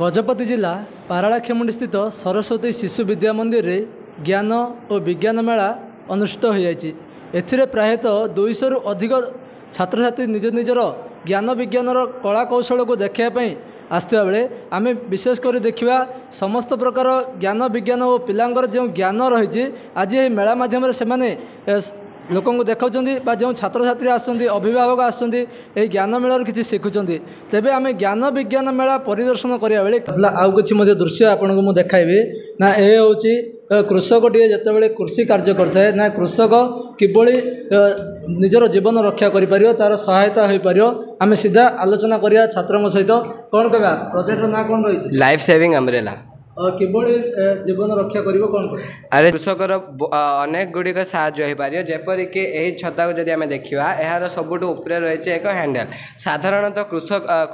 गजपति जिला पारालाखेमुंडी स्थित सरस्वती शिशु विद्या मंदिर रे ज्ञान और विज्ञान मेला अनुष्ठित हो जाएगी। एथिरे प्रायतः 200 रु अधिक छात्र छात्री निज निजर ज्ञान विज्ञान कला कौशल को देखापी आसवा बेले आम विशेषकर देखा समस्त प्रकार ज्ञान विज्ञान और पिलांकर जो ज्ञान रही आज ये मेला माध्यम से लोक देखा जो छात्र छात्री आसुँच अभिभावक आसुँच ज्ञान मेलार किसी शिखुं तेज आम ज्ञान विज्ञान मेला परिदर्शन करा बेले आउ कि दृश्य आपन को मुझे देखाइबी ना ये हूँ कृषकटे जिते कृषि कार्य करता ना कृषक किभली निजर जीवन रक्षा कर तार सहायता हो पार आम सीधा आलोचना करिया छात्रों सहित कौन कह प्रोजेक्ट ना कौन रही लाइफ सेविंग अम्ब्रेला किभली जीवन रक्षा कर कौन अरे कृषकर अनेक गुड़िक सापर जेपरिक यही छता को जब आम देखा यार सबुठ उपरे रही एक हैंडल साधारणतः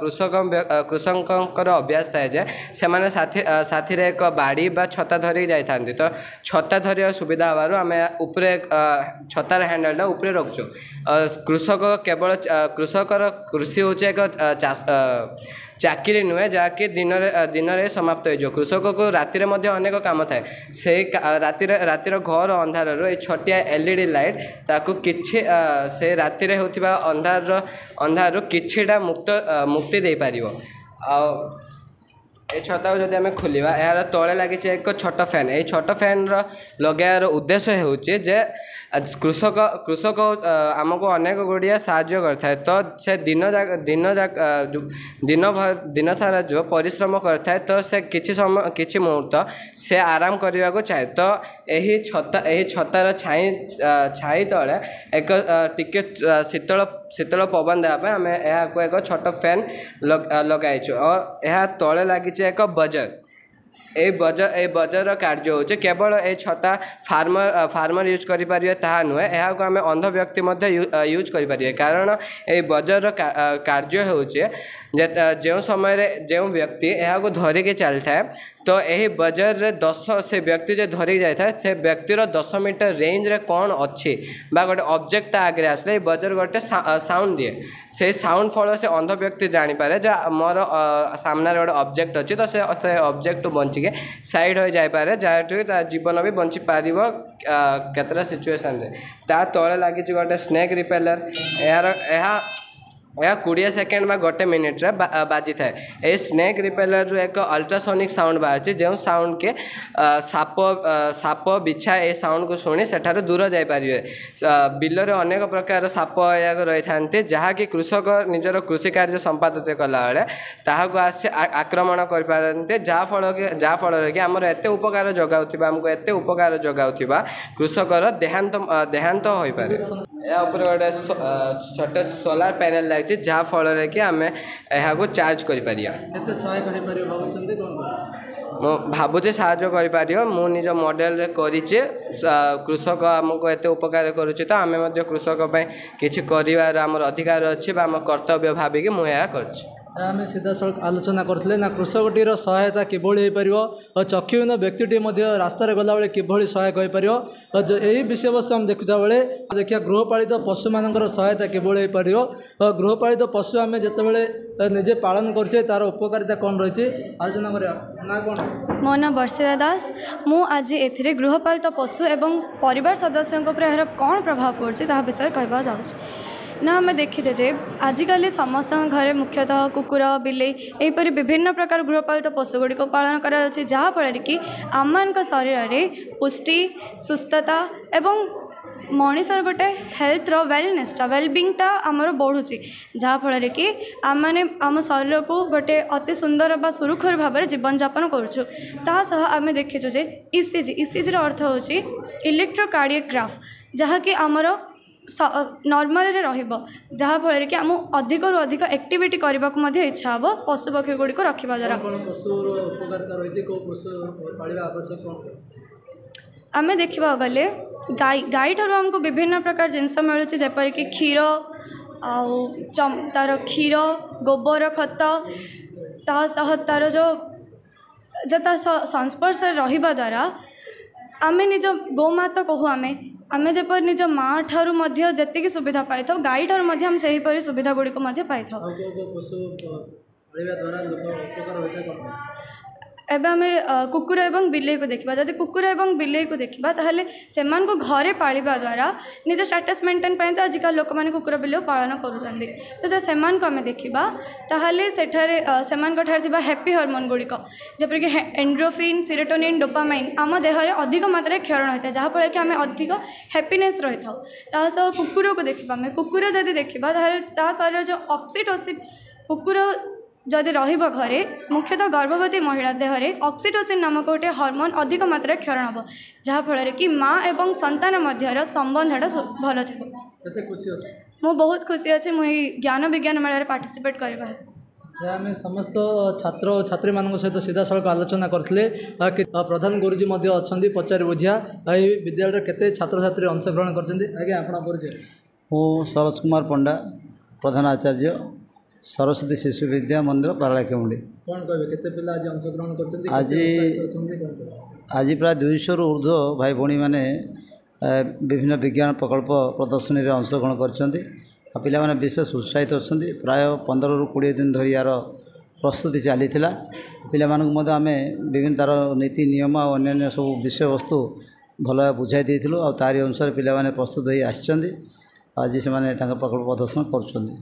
कृषकर अभ्यास थाए साथी एक बाड़ी बा छता धरिक जाती तो छता धरिया सुविधा हबार आम उपरे छतार हैंडलटा उपरे रखुँ। कृषक केवल कृषकर कृषि हूँ एक चाकरी नुहे जहाँकि दिन में समाप्त हो कृषक को रातिर अनेक काम थाए से रातिर घर अंधार ये छटिया एलईडी लाइट ताकू किछि से रातिर होतिबा अंधार किछिटा मुक्ति दे पारिबो। ये छता को जब आम खोलिया यार तले लगी एक छोट फैन ये छोट फैन लगार उद्देश्य होचे जे कृषक आमको अनेक गुड़िया साहाय्य करता है तो से दिन सारा जो परिश्रम करता है तो से किछि मुहूर्त से आराम करने को चाहे तो यही छतार छाई तले एक टिके शीतल पवन देवाई आम यहाँ एक छोट फैन लगाइछु और यह तले लगी एक बजर ए बजर कार्य हो केवल ए छता फार्मर यूज करें ताहा नुहे यहाँ को आम अंध व्यक्ति यूज करें कारण ये बजर कार्य हो जो समय जो व्यक्ति यहाँ को धरिकी चली था तो यही बजर रे 10 से व्यक्ति जो धरिक जाए से व्यक्तिर 10 मीटर रेंज रे कौन अच्छी गोटे ऑब्जेक्ट आगे आसले बजर गोटे साउंड दिए से साउंड फल से अंध व्यक्ति जानीपे जो मोर सामने गोटे ऑब्जेक्ट अच्छी तो से ऑब्जेक्ट बंचिके साइड हो जाए जहाँ जीवन भी बंची पार केतटा सिचुएसन ता तले लगी गोटे स्नेक रिपेलर यह 20 सेकेंड में गोटे मिनिट रे बाजी थाए ए स्नेक रिपेलर रू एक अल्ट्रासोनिक साउंड बाहर जो साउंड के साप बिछा ए साउंड को शुणी सेठार दूर जापर बिल रे अनेक प्रकार साप या रही था जहाँकि कृषक निजर कृषि कार्य संपादित कला बेले ताहाको आसी आक्रमण करते जहाँफल कि आमर एत उपकार जगाऊा आमको एत उपकार जगाऊा कृषकर देहांत हो पारे। या ऊपर गोटे छोटे सोलार पैनल लगी जहाँ फल कि आम यहाँ को चार्ज कर भावुचे साहाय्य कर मु निज मॉडल करिचे कृषक आमको एत उपकार करुचे तो आम कृषक किसी कर अधिकार अच्छे आम कर्तव्य भाविकी मुझे कर आम सीधा सड़क आलोचना करते ना कृषकटीर सहायता किभली हो पार और चक्षुहीन व्यक्तिटी रास्त गला बेले किभली सहायक हो पार यही विषय वस्तु आम देखुता बेले देखिए गृहपालित पशु मान सहायता किभली हो पार गृहपालित पशु आम जिते निजे पालन करें तार उपकारिता कौन रही आलोचना करा कौन मो ना वर्षिता दास मु आज ए गृहपालित पशु एवं परिवार सदस्यों यार कौन प्रभाव पड़ा विषय कहवा जाऊँ ना आम देखीचे जे आजिकल समस्त घरे मुख्यतः कुकुर बिले यहीपरि विभिन्न प्रकार गृहपालित पशुगुड़ी पालन कर जहाँफल कि आम शरीर में पुष्टि सुस्थता एवं मनीषर गोटे हेल्थ वेलनेसटा वेलबिंगटा आमर बढ़ुची जहाँफल कि आम मैंने आम शरीर को गोटे अति सुंदर बा सुरक्षित भाव में जीवन यापन करुँ आम देखीचु जे ईसीजी अर्थ हो इलेक्ट्रोकार्डियोग्राफ जहाँकि आमर नॉर्मल रे रहिबो जहाँफल कि आम अधिक रु अधिक एक्टिविटी करने को इच्छा हे पशु पक्षी गुड़ी को रखा द्वारा आम देखा गले गाई ठार आमको विभिन्न प्रकार जिनस मिलूँ जेपरिक क्षीर तार क्षीर गोबर खत तासह तार जो संस्पर्श रहिबा द्वारा आम निज गोमाता कहू आम जपर निज माँ ठारू जी सुविधा पाई था गाई ठारू हम से सुविधा गुड़ी पाई था ପଢ଼ିବା ଦ୍ୱାରା ଲୋକ ଉପକାର ହୋଇଥାଏ କ'ଣ? ଏବେ ଆମେ କୁକୁର ଏବଂ ବିଲେଇକୁ ଦେଖିବା। ଯଦି କୁକୁର ଏବଂ ବିଲେଇକୁ ଦେଖିବା ତାହେଲେ ସେମାନଙ୍କୁ ଘରେ ପାଳିବା ଦ୍ୱାରା ନିଜ ଷ୍ଟାଟସ୍ ମେଣ୍ଟେନ୍ ପାଇଁ ତ ଆଜିକାଲି ଲୋକମାନେ କୁକୁର ବିଲେଇ ପାଳନ କରୁଛନ୍ତି। ତ ଯଦି ସେମାନଙ୍କୁ ଆମେ ଦେଖିବା ତାହେଲେ ସେଠାରେ ସେମାନଙ୍କଠାରେ ଥିବା ହ୍ୟାପି ହର୍ମୋନ୍ ଗୁଡ଼ିକ ଯେପରିକି ଏଣ୍ଡ୍ରୋଫିନ୍, ସିରୋଟୋନିନ୍, ଡୋପାମାଇନ୍ ଆମ ଦେହରେ ଅଧିକ ମାତ୍ରାରେ କ୍ଷରଣ ହୋଇଥାଏ, ଯାହାଫଳରେ କି ଆମେ ଅଧିକ ହ୍ୟାପିନେସ୍ ରହିଥାଉ। ତା ସହ କୁକୁରକୁ ଦେଖିବା, ଆମେ କୁକୁର ଯଦି ଦେଖିବା ତାହେଲେ ତା ଶରୀରରେ ଯେଉଁ ଅକ୍ସିଟୋସିନ୍, କୁକୁର ଯଦି ରହିବ ଘରେ ମୁଖ୍ୟତଃ ଗର୍ଭବତୀ ମହିଳା ଦେହରେ ଅକ୍ସିଟୋସିନ୍ ନାମକ ଗୋଟିଏ ହର୍ମୋନ୍ ଅଧିକ ମାତ୍ରାରେ କ୍ଷରଣ ହେବ, ଯାହାଫଳରେ କି ମା ଏବଂ ସନ୍ତାନ ମଧ୍ୟର ସମ୍ବନ୍ଧଟା ଭଲ ଥିବ। କେତେ ଖୁସି ଅଛି? ମୁଁ ବହୁତ ଖୁସି ଅଛି ମୁଁ ଏହି ଜ୍ଞାନ ବିଜ୍ଞାନ ମେଳାରେ ପାର୍ଟିସିପେଟ୍ କରିବା ହେତୁ। ଆମେ ସମସ୍ତ ଛାତ୍ର ଓ ଛାତ୍ରୀମାନଙ୍କ ସହିତ ସିଧାସଳଖ ଆଲୋଚନା କରିଥିଲେ। ପ୍ରଧାନ ଗୁରୁଜୀ ମଧ୍ୟ ଅଛନ୍ତି, ପଚାରି ବୁଝିବା ଏହି ବିଦ୍ୟାଳୟରେ କେତେ ଛାତ୍ରଛାତ୍ରୀ ଅଂଶଗ୍ରହଣ କରିଛନ୍ତି। ଆଜ୍ଞା ଆପଣ ପରିଚୟ? ମୁଁ ସରୋଜ କୁମାର ପଣ୍ଡା, ପ୍ରଧାନ ଆଚାର୍ଯ୍ୟ, ସରସ୍ୱତୀ ଶିଶୁ ବିଦ୍ୟା ମନ୍ଦିର, ପାରଳାଖେମୁଣ୍ଡି। କ'ଣ କହିବେ, କେତେ ପିଲା ଆଜି ଅଂଶଗ୍ରହଣ କରିଛନ୍ତି? ଆଜି ପ୍ରାୟ 200ରୁ ଉର୍ଦ୍ଧ୍ୱ ଭାଇ ଭଉଣୀମାନେ ବିଭିନ୍ନ ବିଜ୍ଞାନ ପ୍ରକଳ୍ପ ପ୍ରଦର୍ଶନୀରେ ଅଂଶଗ୍ରହଣ କରିଛନ୍ତି। ଆଉ ପିଲାମାନେ ବିଶେଷ ଉତ୍ସାହିତ ଅଛନ୍ତି। ପ୍ରାୟ 15ରୁ 20 ଦିନ ଧରି ଏହାର ପ୍ରସ୍ତୁତି ଚାଲିଥିଲା। ପିଲାମାନଙ୍କୁ ମଧ୍ୟ ଆମେ ବିଭିନ୍ନ ତା'ର ନୀତି ନିୟମ ଆଉ ଅନ୍ୟାନ୍ୟ ସବୁ ବିଷୟବସ୍ତୁ ଭଲ ଭାବେ ବୁଝାଇ ଦେଇଥିଲୁ। ଆଉ ତାରି ଅନୁସାରେ ପିଲାମାନେ ପ୍ରସ୍ତୁତ ହୋଇ ଆସିଛନ୍ତି। ଆଜି ସେମାନେ ତାଙ୍କ ପ୍ରକଳ୍ପ ପ୍ରଦର୍ଶନ କରୁଛନ୍ତି।